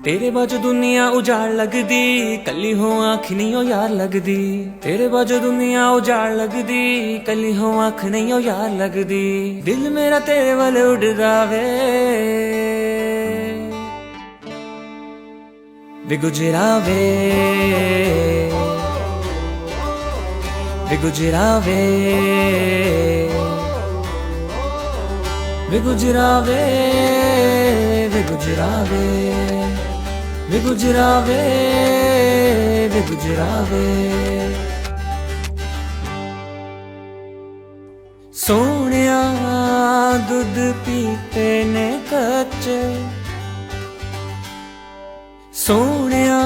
तेरे बाजू दुनिया उजाड़ लगदी, कली हो आँख नहीं हो यार लगदी। तेरे बाजू दुनिया उजाड़ लगदी, कली हो आँख नहीं हो यार लगदी। दिल मेरा तेरे वाले उड़दा वे गुजरा वे गुजरा वे गुजरा वे गुजरा वे गुजरा वे गुजरा वे। सोनिया दूध पीते ने कच्चे, सोनिया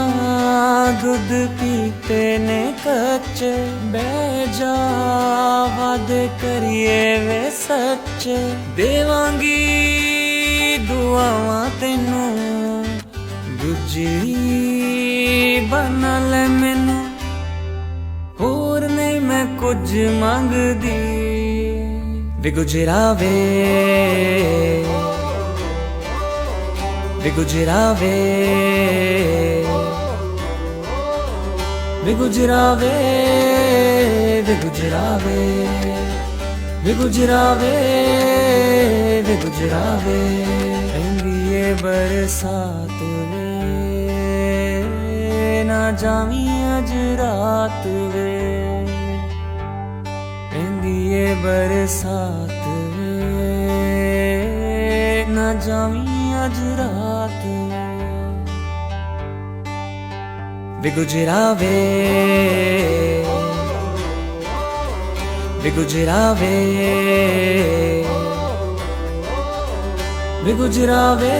दूध पीते ने कच्चे। बैजा वादे करिए वे सच्चे, देवांगी दुआवां तेनू, दूजी बना ले मैनू। होर नहीं मैं कुछ मंगदी वे गुजरा वे गुजरा वे गुजरा वे गुजरा वे गुजरा वे गुजरा वे। रंगी बरसात वे ना जावी अज रात वे, रंगी बरसात वे ना जावी अज रात वे गुजरा वे गुजरा वे गुजरा वे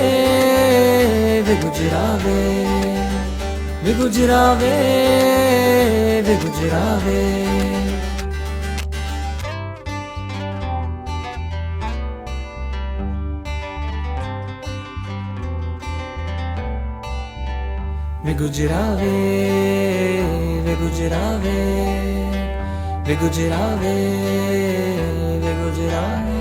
गुजरा वे गुजरा वे गुजरा वे। वे गुजरा वे गुजरा वे गुजरा वे गुजरा वे।